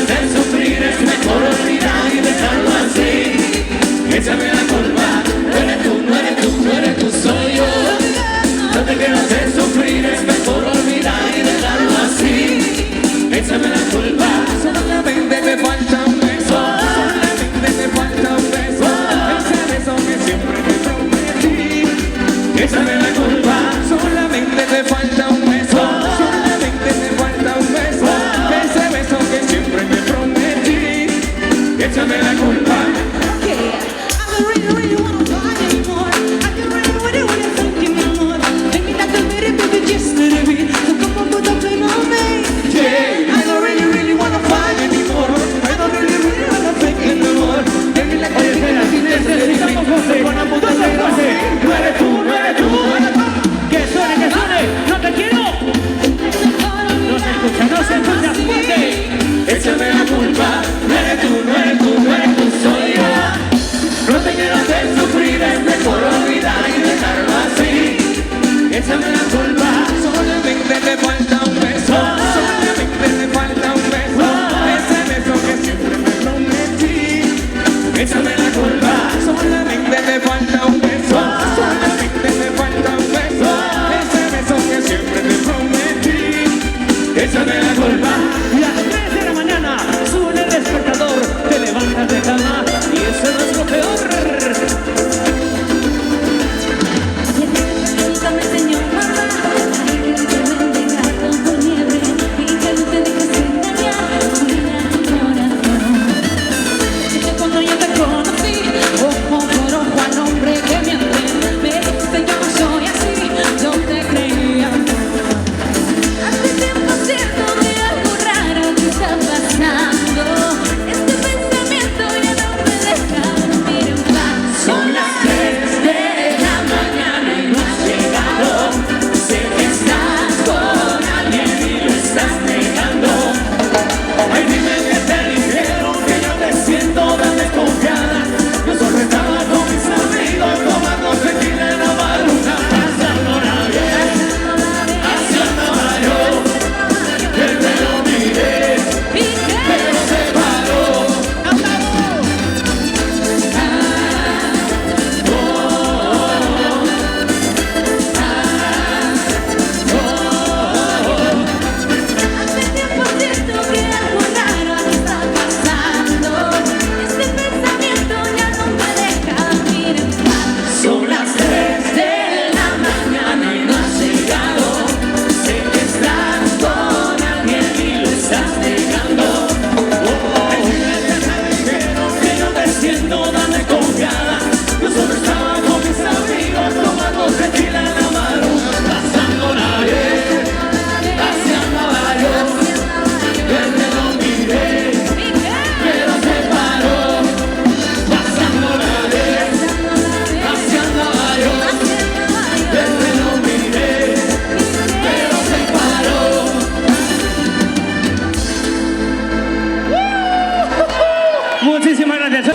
hacer sufrir, es mejor olvidar y dejarlo así. Échame la culpa, no eres tú, no eres tú, no eres tú, soy yo. No te quiero hacer sufrir, es mejor olvidar y dejarlo así. Échame la culpa, solamente me falta un beso, solamente me falta un beso, ese beso que siempre te prometí. Échame la culpa, solamente me falta un beso, solamente me falta un beso, ese beso que siempre me prometí. Échame la culpa. No eres tú, no eres tú. Que suene, no te quiero. No se escucha fuerte. Échame la culpa, no eres tú, no eres tú, no eres tú, soy yo. No te quiero hacer sufrir, es mejor olvidar y dejarlo así. Échame la culpa, solamente me falta un beso, solamente me falta un beso, ese beso que siempre me prometí. Échame la culpa, solamente me falta un beso, solamente me falta un beso, ese beso que siempre te prometí. Échame la culpa. Y a las 3 de la mañana suena el despertador, te levantas de cama y eso no es lo peor.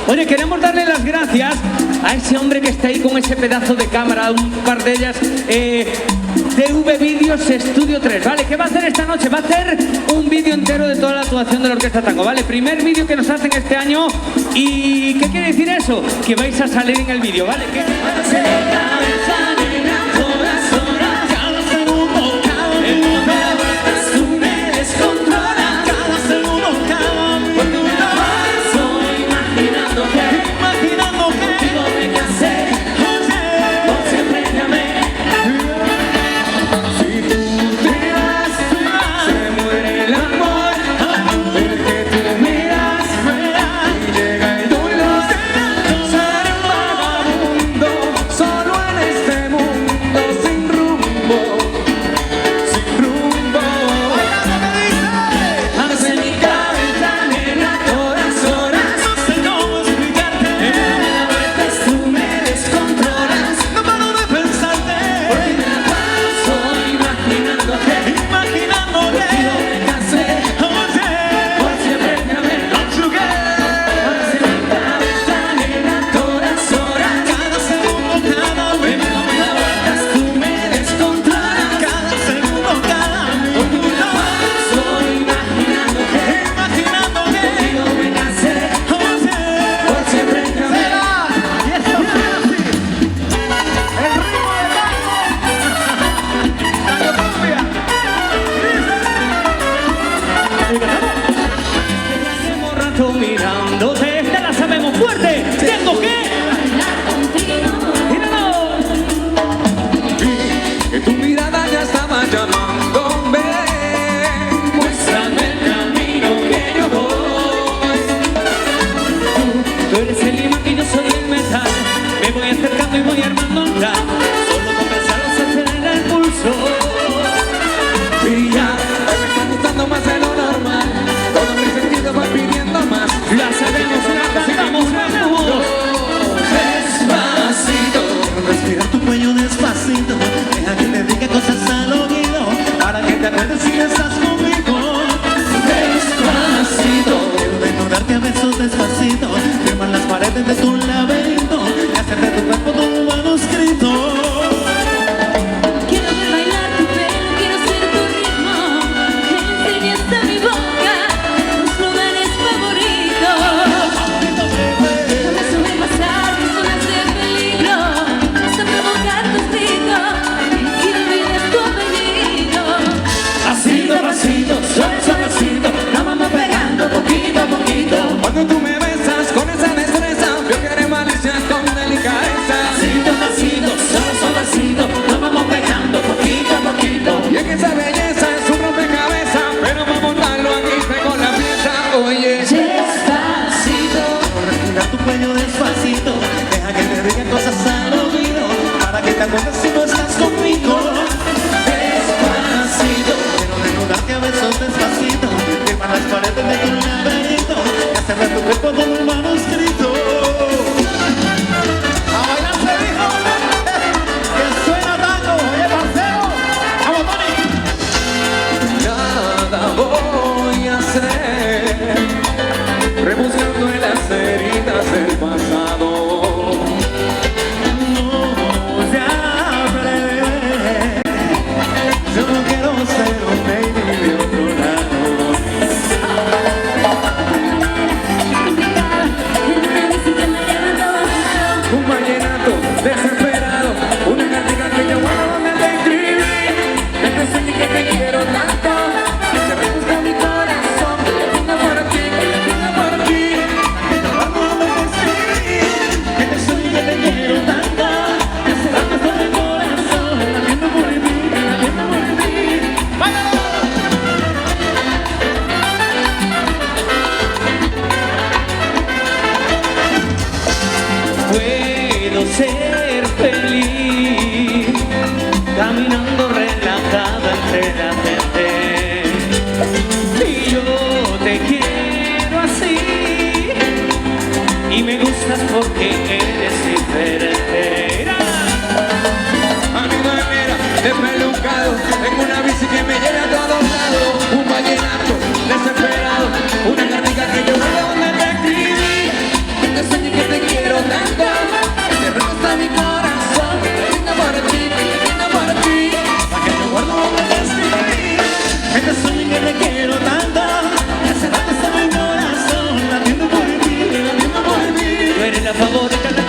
Oye, queremos darle las gracias a ese hombre que está ahí con ese pedazo de cámara, un par de ellas, TV Vídeos Estudio 3, ¿vale? ¿Qué va a hacer esta noche? Va a hacer un vídeo entero de toda la actuación de la Orquesta Tango, ¿vale? Primer vídeo que nos hacen este año. ¿Y qué quiere decir eso? Que vais a salir en el vídeo, ¿vale? Solo rato mirándote. Te la sabemos fuerte. Tengo que bailar contigo. míralo. Que tu mirada ya estaba llamándome. Muéstrame el camino que yo voy. Tú eres el imán y yo soy el metal. Me voy acercando y voy armando un plan. Solo con pensarlo se acelera el pulso. Y ya me está gustando más de lo normal. Todo mi sentido va pidiendo más. La sabemos, la cantamos, ganamos. Despacito. Respira tu cuello despacito, deja que te diga cosas al oído, para que te acuerdes si estás conmigo. Despacito. Quiero desnudarte a besos despacito, firmar las paredes de tu laberinto y hacer de tu cuerpo tu manuscrito. Quiero ver bailar tu pelo, quiero ser tu ritmo. Que enseñes a mi boca tus lugares favoritos. Déjame sobrepasar mis zonas de peligro, hasta provocar tus gritos y que olvides tu apellido. Pasito a pasito, suave suavecito, nos vamos pegando poquito a poquito. Cuando tú me besas con esa destreza, yo quiero malicias con delicadeza. Pasito a pasito, suave suavecito, nos vamos pegando poquito a poquito. Y es que esa belleza es un rompecabezas, pero para montarlo aquí tengo la pieza. Oye, Despacito. Respira tu cuello despacito, deja que te diga cosas al oído, para que te acuerdes si no estás conmigo. despacito. Quiero desnudarte a besos despacito, firmar las paredes de tu laberinto y hacer de tu cuerpo todo un manuscrito. ¡A bailar se dijo! ¡Que suena tango! ¡Oye, parcero! ¡Vamos, Tony! Nada voy a hacer, rebuscando en las heridas del pasado. No se abre. Yo no quiero ser un baby de otro lado. En una bici que me lleva todo lado. Un vallenato desesperado, una canción que yo guardo donde te escribí. Que te enseñe que te quiero tanto, que se rebusca mi corazón. Que le tengo por aquí, que le tengo por aquí. Vamos a describir que te soy y que te quiero tanto, que se va todo el corazón, latiendo por mí, latiendo por mí. ¡Vámonos! Puedo ser feliz caminando relajada entre la gente. Y yo te quiero así y me gustas porque eres diferente. Mira. A mi manera, despelucado, tengo una bici que me lleva a todos lados. Un vallenato desesperado, una canción que yo guardo donde te escribí. Que te enseñe que te quiero tanto, que se rebusca mi corazón. Que le tengo por aquí, que le tengo por aquí. Que te guardo donde te escribí, que te soy y que te quiero tanto, que se va todo mi corazón, latiendo por mí, latiendo por mí. Tú eres la favorita.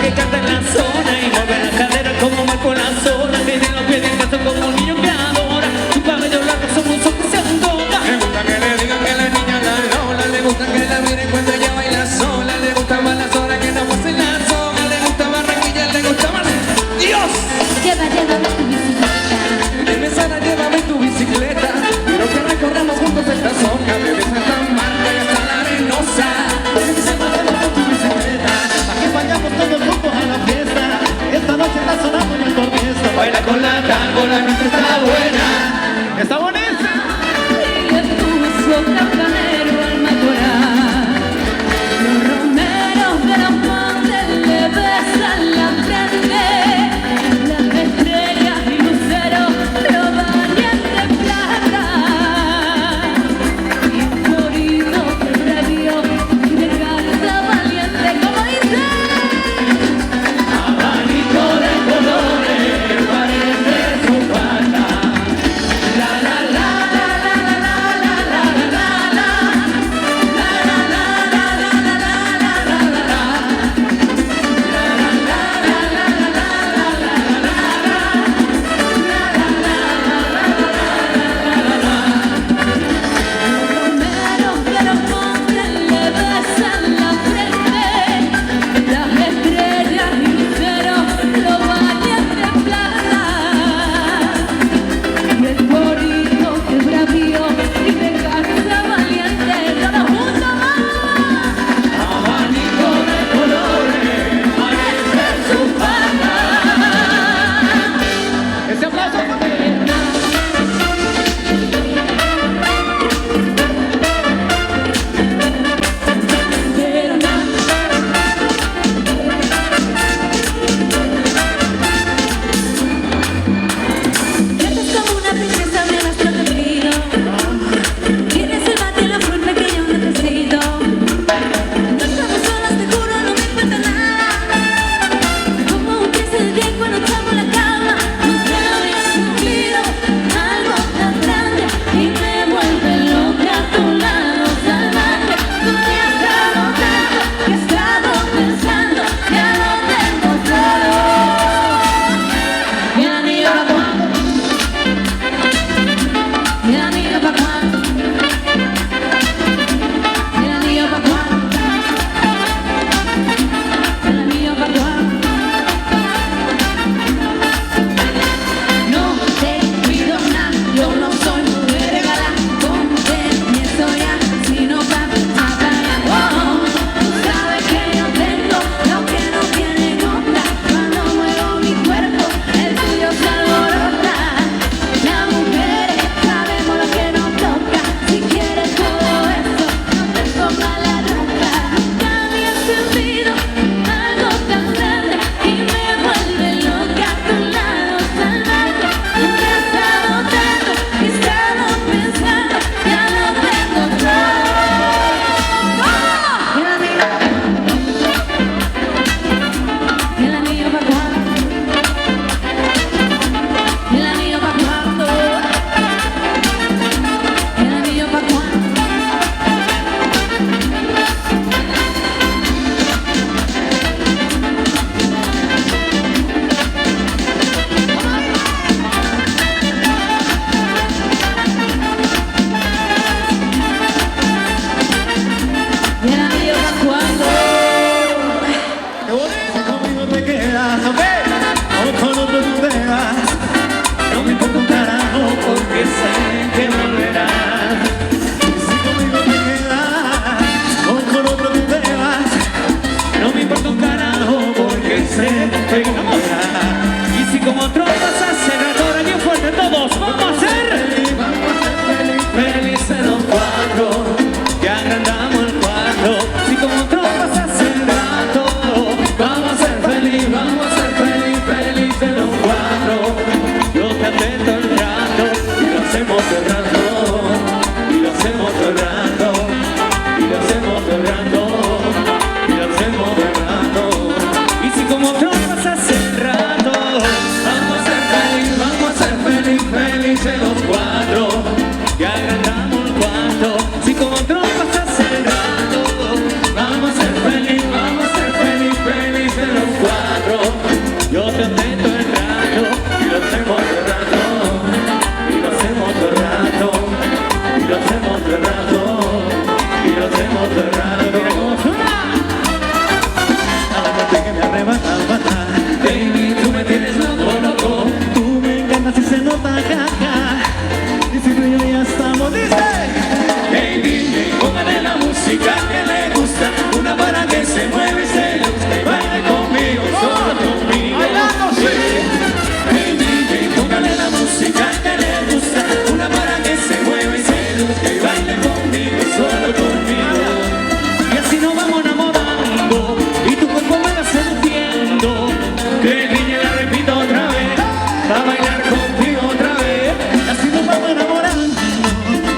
a bailar contigo otra vez. Así nos vamos enamorando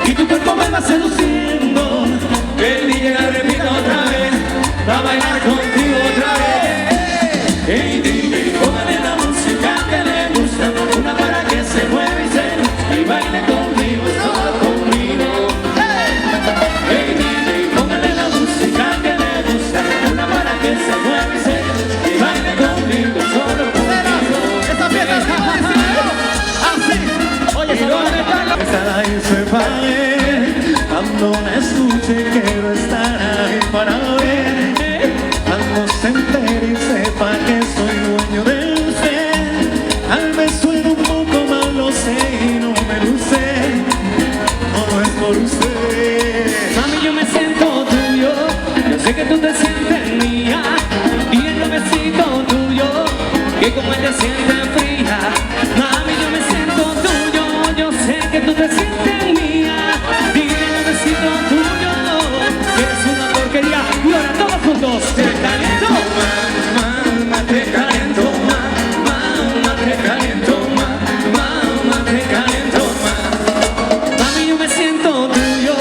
y tu cuerpo me va seduciendo. Que el DJ la repita otra vez, a bailar contigo otra vez. Hey DJ, póngale la música que le gusta, una para que se mueva y se luzca y baile conmigo, solo conmigo. Hey DJ, póngale la música que le gusta, una para que se mueva y se luzca y baile conmigo, solo conmigo. Esa fiesta está así. Oye, esta la hice para él. Cuando me escuche quiero estar ahí para ver. Cuando se entere y sepa que soy dueño de usted. Tal vez suene un poco mal, lo sé y no me luce. Todo es por usted. Mami, yo me siento tuyo, yo sé que tú te sientes mía. Y el besito tuyo, que como él te siente fría. Mami, yo me siento tuyo, yo sé que tú te sientes mía. Y el besito tuyo, que es una porquería. Y ahora todos juntos, te caliento, mamá, te caliento, mamá, te caliento, mamá, te caliento, mami, yo me siento tuyo,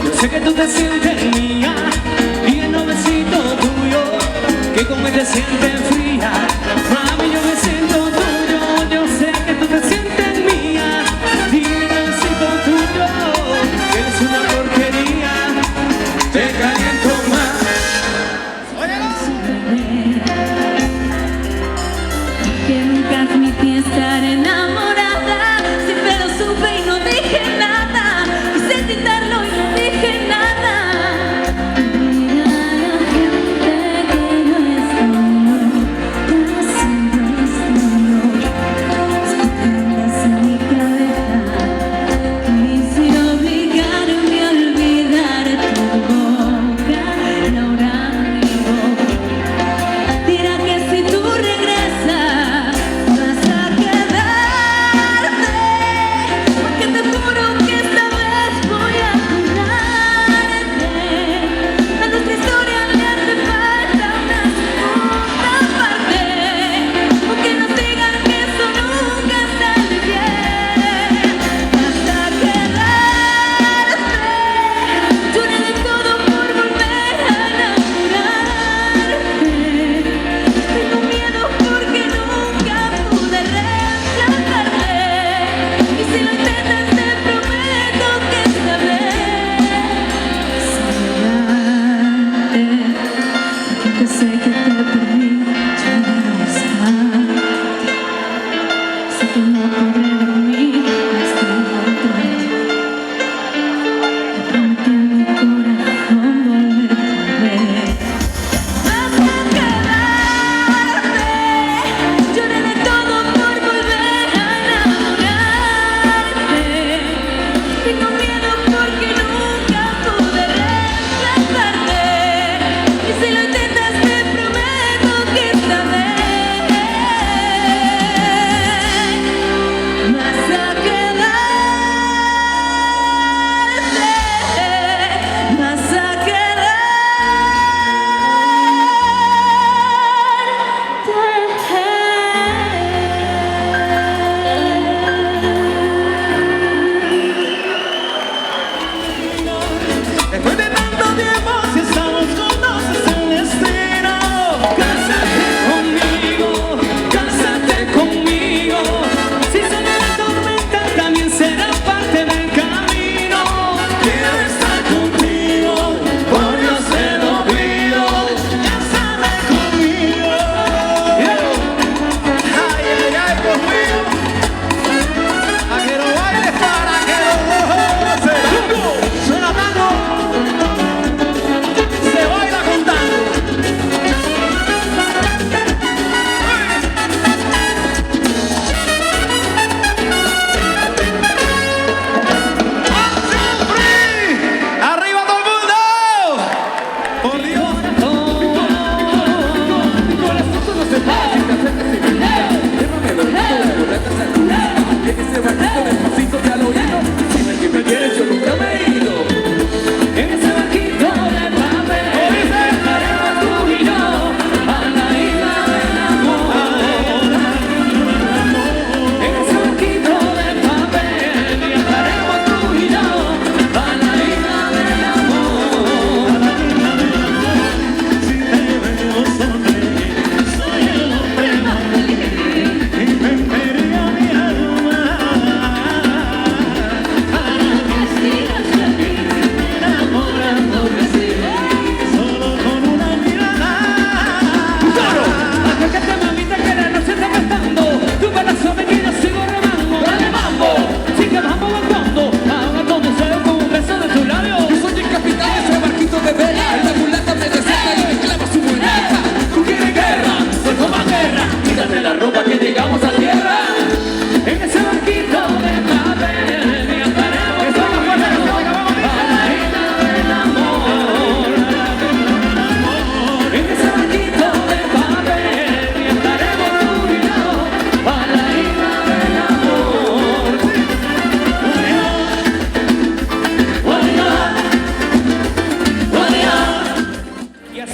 yo sé que tú te sientes mía. Y el besito tuyo, que como él te siente fría. Mami, yo me siento tuyo, yo sé que tú te sientes mía. Y el besito tuyo, que es una porquería. Te caliento más. Que nunca admití estar enamorada. Siempre lo supe y no dije nada. Quise evitarlo y no dije nada. Mira a la gente que no es como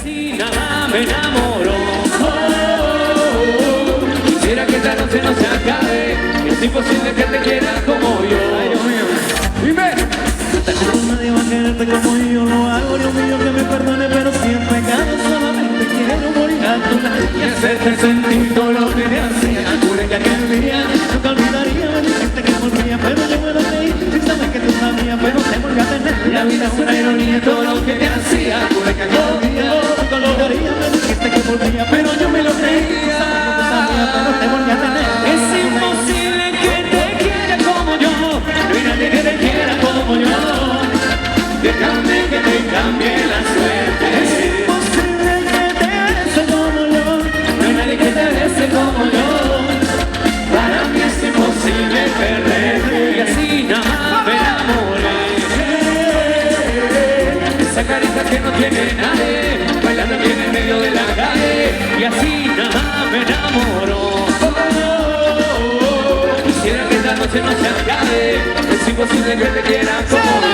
así nada me enamoró. Quisiera que esta noche no se acabe. Es imposible que te quieras como yo. Ay, Dios mío. Dime. Nadie va a quererte como yo lo hago. Dios mío, que me perdone, pero si en pecado solamente quiero morir a tu lado y hacerte sentir todo lo que te hacía. Juré que aquel día nunca olvidaría. Me dijiste que volvía, pero yo me lo creí. Y sabes que tú sabías, pero te volví a tener. La vida es una ironía, todo lo que te hacía. Juré que aquel día nunca olvidaría. Me dijiste que volvía, pero yo me lo creí. Pero te volví a tener. Es imposible que te quiera como yo. No hay nadie que te quiera como yo. Déjame que te cambie la suerte. Es imposible que te bese como yo. No hay nadie que te bese como yo. Para mí es imposible perderte. Y así nada más me enamoré. Esa carita que no tiene nadie, bailando bien en medio de la calle. Y así nada más me enamoró. Quisiera que esta noche no se acabe. Es imposible que te quieran como yo.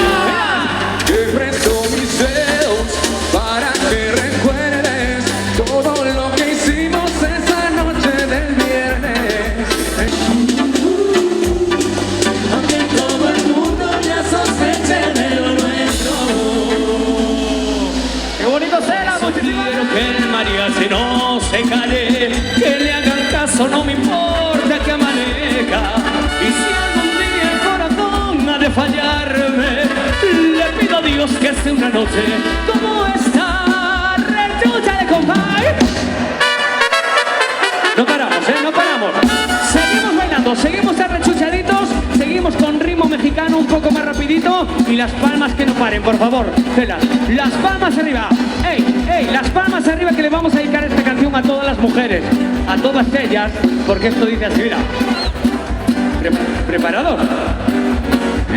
Te presto mis dedos para que recuerdes todo lo que hicimos esa noche del viernes. Aunque todo el mundo ya sospeche de lo nuestro. ¡Qué bonito será! Quiero que el mariachi no se calle, que le hagan caso, no me importa que amanezca. Y si algún día el corazón ha de fallarme, le pido a Dios que sea una noche como esta. ¡Rechúchale, compadre! No paramos, no paramos. Seguimos bailando, seguimos arrechuchaditos, seguimos con ritmo mexicano un poco más rapidito. Y las palmas que no paren, por favor. Las palmas arriba. ¡Ey, ey! Las palmas arriba, que le vamos a dedicar esta canción a todas las mujeres. A todas ellas, porque esto dice así, mira. ¿Preparados?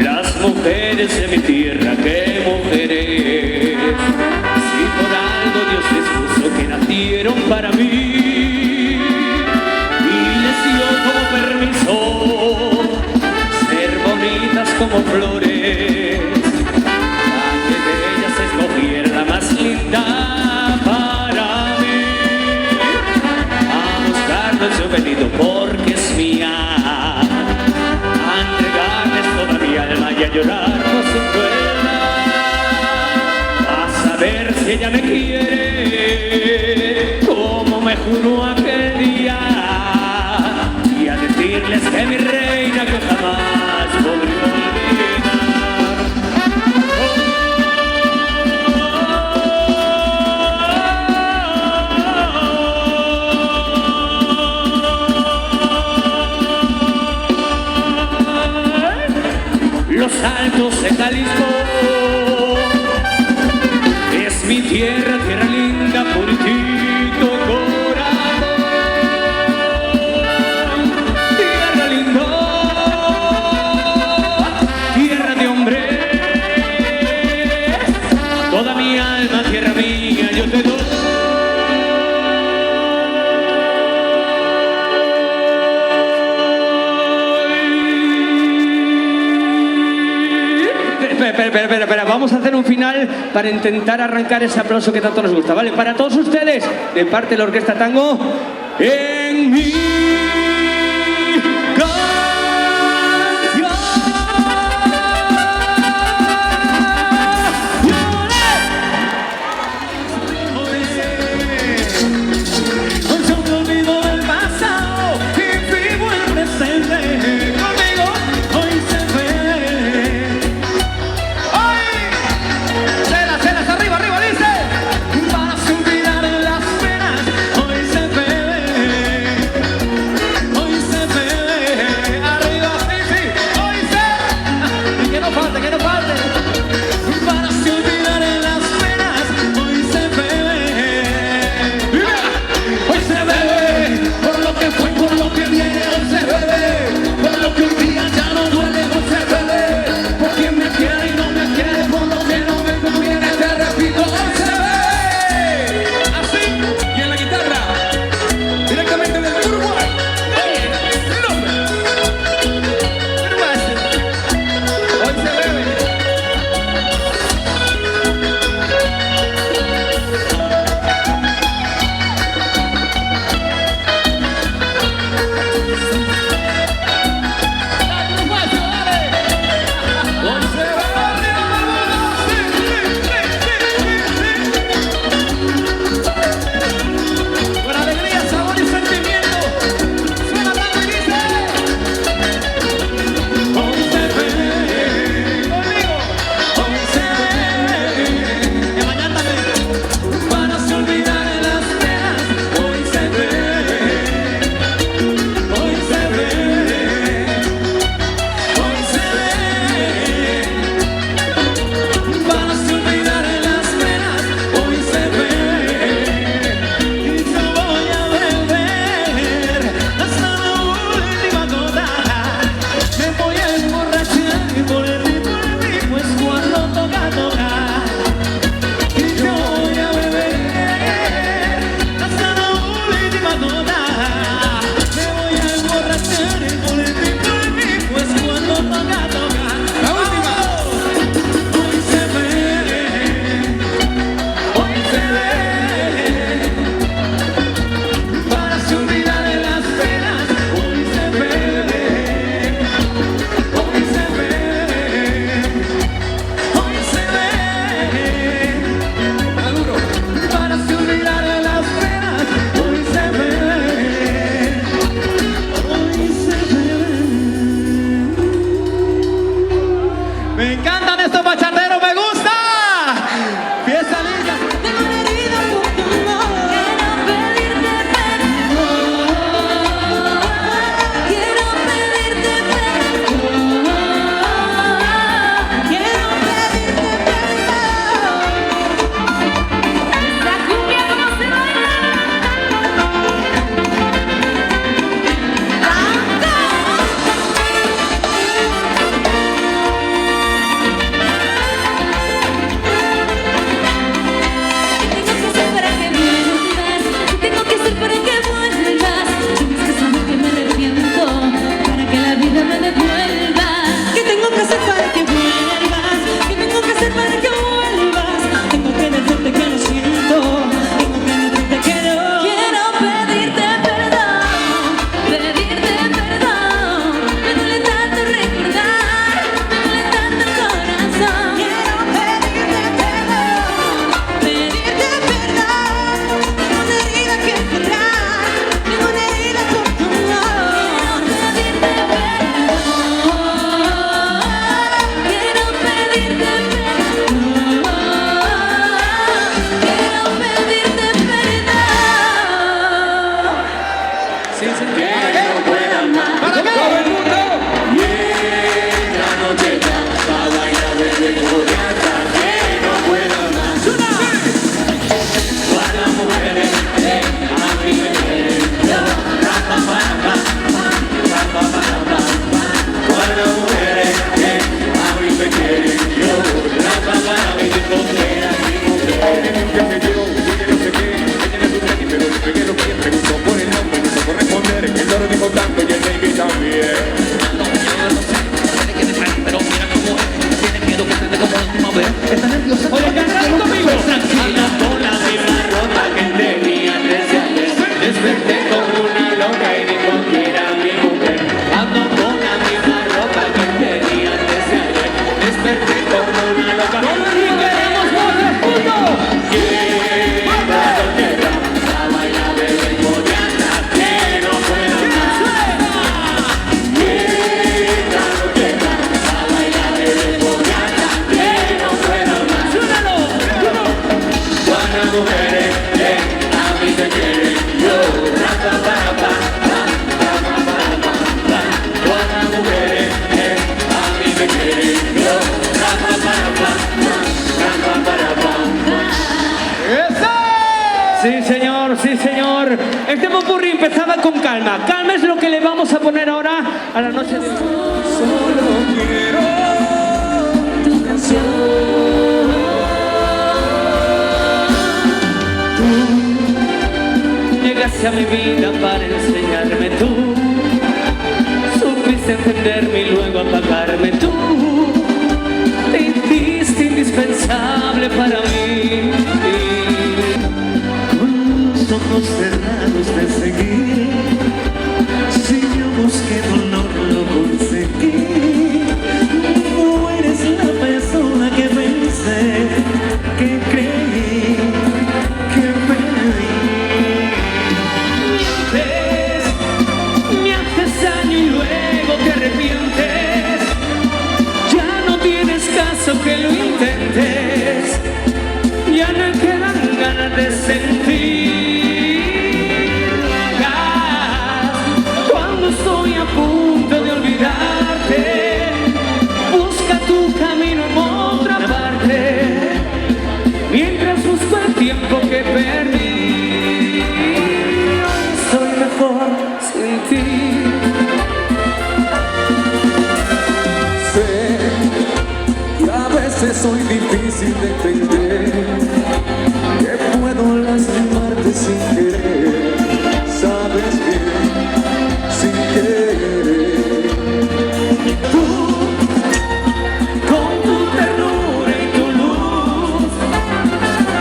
Las mujeres de mi tierra, qué mujeres. Si por algo Dios les puso que nacieron para mí y les dio como permiso ser bonitas como flores, para que de ellas escogiera la más linda para mí. A buscarlo en su venido porque es mía. Y a llorar por su crueldad, a saber si ella me quiere como me juró aquel día, y a decirles que mi reina que jamás podría Los Altos de Jalisco es mi tierra, tierra linda, puritito corazón. Tierra linda, tierra de hombres, toda mi alma, tierra mía, yo te doy. Espera, vamos a hacer un final para intentar arrancar ese aplauso que tanto nos gusta, ¿vale? Para todos ustedes, de parte de la Orquesta Tango, en mi me quieren yo. Rapa, para, pa, cuántas mujeres a mí me quieren yo. Rapa, para, pa, Sí, señor, sí, señor. Este popurrí empezaba con calma. Calma es lo que le vamos a poner ahora a la noche de hoy. solo quiero Tu canción. Llegaste a mi vida para enseñarme tú. Supiste entenderme y luego apagarme tú. Te hiciste indispensable para mí. Con los ojos cerrados te seguí. Si yo busqué dolor lo conseguí. No eres la persona que pensé, que creí, que pedí. Me haces daño y luego te arrepientes. Ya no tienes caso que lo intentes. Ya no quedan ganas de sentir. Cuando estoy a punto de olvidarte, busca tu camino en otra parte. Mientras busco el tiempo que perdí, hoy soy mejor sin ti. Sé que a veces soy difícil de entender, que puedo lastimarte sin querer, sabes bien, sin querer. Tú, con tu ternura y tu luz,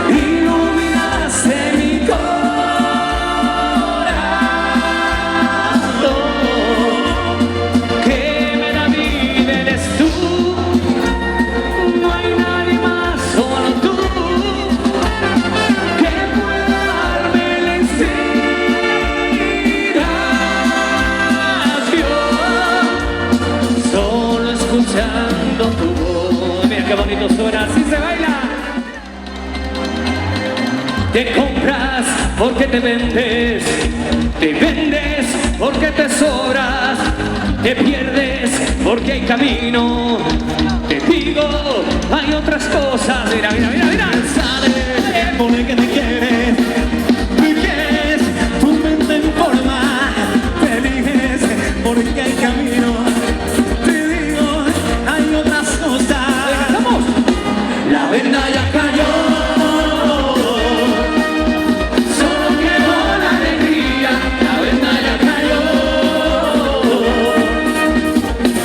iluminaste mi corazón. Que me da vida eres tú. No hay nadie más, solo tú, que pueda darme la inspiración. Solo escuchando tu voz. Mira qué bonito suena, así se baila. Te compras porque te vendes porque te sobras, te pierdes porque hay camino. Te digo, hay otras cosas. Mira, mira, mira, mira. Sale, pone que te quieres, vives tu mente en forma, te eliges porque hay camino. Te digo, hay otras cosas. ¡Vamos! La venda ya cayó, solo quedó la alegría. La venda ya cayó,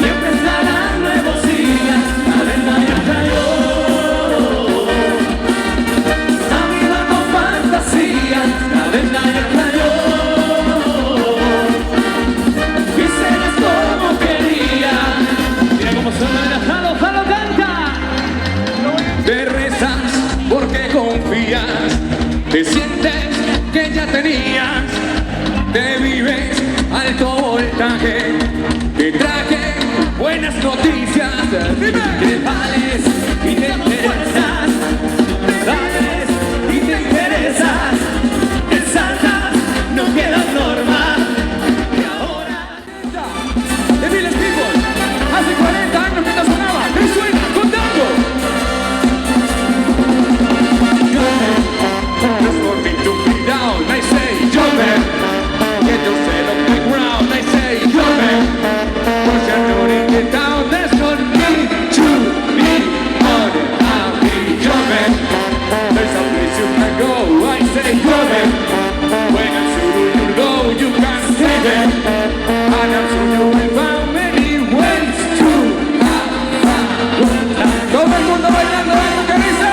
y empezarán nuevos días. La venda ya cayó, avivando fantasías. La venda ya cayó, y serás como quería. Mira cómo suena. Mira, Jalo, Jalo canta. Te rezas porque confías, te sientes que ya tenías, te vives alto voltaje, te traje buenas noticias. Dime. Te vales y te interesas, te vales y te interesas, te saltas, no quedas norma. Y ahora de Miles People, hace 40 años que no sonaba, te suena contando. Just for me to be down, I say, jump it. Get yourself off the ground, I say, jump it. Push your body, get down, there's no need to be on it. I'll be jumping. There's a place you can go, I say, jump it. When I'm sure you go, you can save it. And I'm sure you will find many ways to have fun. Todo el mundo bailando, ¿qué dice?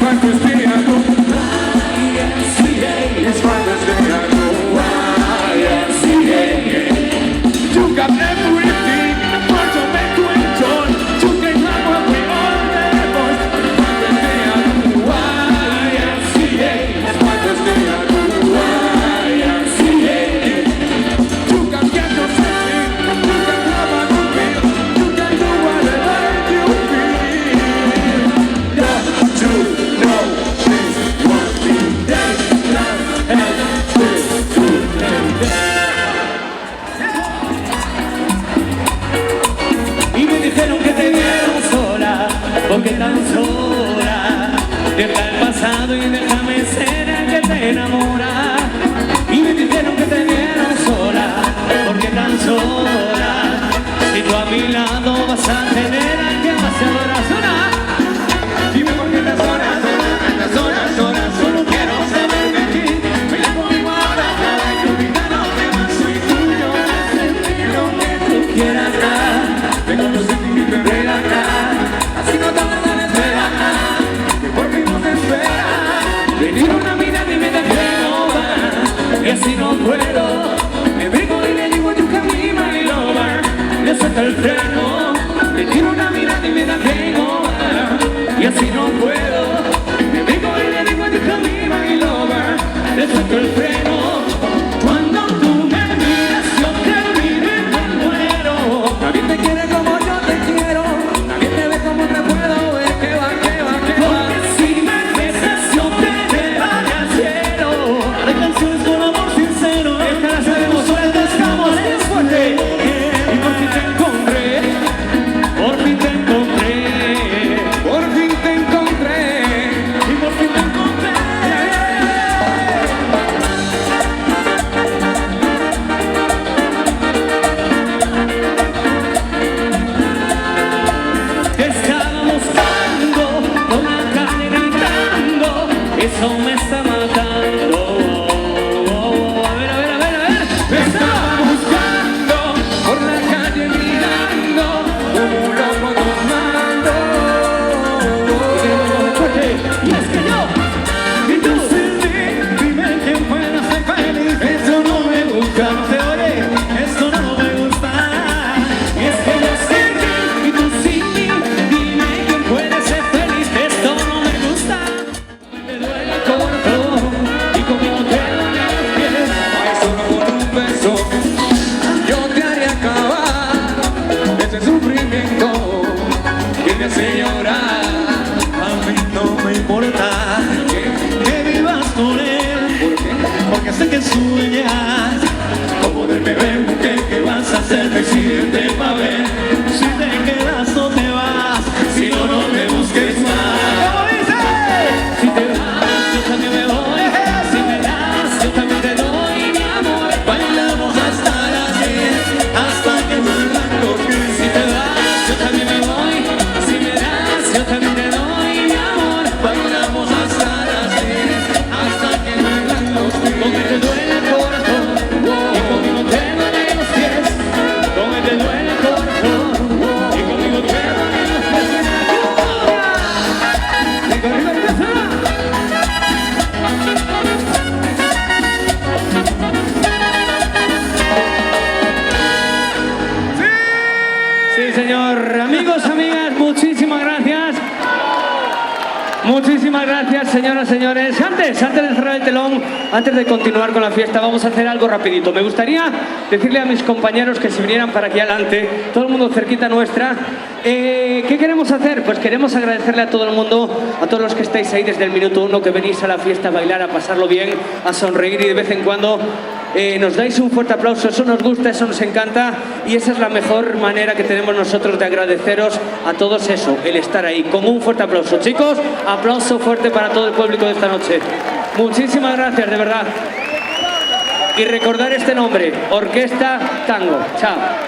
Juan Cristina, tú. enamorar y me dijeron que te vieron sola. ¿Por qué tan sola? Si tú a mi lado vas a tener a que más se adora. Dime por qué estás sola, sola, solo quiero saber de ti. Ven conmigo ahora, y olvidándote más, soy tuyo. Sentir lo que tú quieras dar. Ven con los sentimientos en relajar. Así no tardas en esperar, que por fin no te espera. Venir una mirada y me detengo más, y así no puedo. Me vengo y le digo you can be my lover. Le suelto el freno, le tiro una mirada y me detengo más, y así no puedo. Me vengo y le digo you can be my lover. Le suelto el freno. Cuando tú me miras yo te miro y me muero. Nadie te quiere como yo te quiero, nadie te ve como te puedo ver. Que va, que va, que va. Porque si me besas yo te llevaré al cielo. Hay canciones con amor sincero, esta la sabemos, sueltas como es fuerte. Y por fin te encontré, por fin te encontré, por fin te encontré, y por fin te encontré. Te estaba buscando por la calle gritando, eso me está matando. A ver, a ver, a ver, a ver. Te estaba buscando por la calle mirando, como un loco tomando. Y es que yo, y tú sin mí, dime quién puede ser feliz. Esto no me gusta, no te oye, esto no me gusta. Y es que yo sin ti, y tú sin mí, dime quién puede ser feliz. Esto no me gusta. Me duele el corazón y conmigo te duelen los pies. Ay, solo por un beso yo te haré acabar ese sufrimiento que me hace llorar. A mí no me importa que vivas con él, porque sé que sueñas como del bebé mujer. Que vas a hacer presidente pa' ver si te quedas o te vas, si no, no me busques más. ¿Cómo dice? Si te vas, yo también me voy. Si me das, yo también te doy mi amor. Bailamos hasta las 10, hasta que vuelvan los pies. Si te vas, yo también me voy. Si me das, yo también te doy mi amor. Bailamos hasta las 10, hasta que vuelvan los pies. Donde te duele el corazón y conmigo te duelen los pies. Donde te duele el corazón y conmigo te duelen los pies. Arriba, arriba, arriba. Sí, señor. Amigos, amigas, muchísimas gracias. Muchísimas gracias, señoras, señores. Antes de cerrar el telón, antes de continuar con la fiesta, vamos a hacer algo rapidito. Me gustaría decirle a mis compañeros que se vinieran para aquí adelante, todo el mundo cerquita nuestra. ¿Qué queremos hacer? Pues queremos agradecerle a todo el mundo, a todos los que estáis ahí desde el minuto 1, que venís a la fiesta a bailar, a pasarlo bien, a sonreír y de vez en cuando nos dais un fuerte aplauso. Eso nos gusta, eso nos encanta y esa es la mejor manera que tenemos nosotros de agradeceros a todos eso, el estar ahí. Con un fuerte aplauso. Chicos, aplauso fuerte para todo el público de esta noche. Muchísimas gracias, de verdad. Y recordar este nombre, Orquesta Tango. Chao.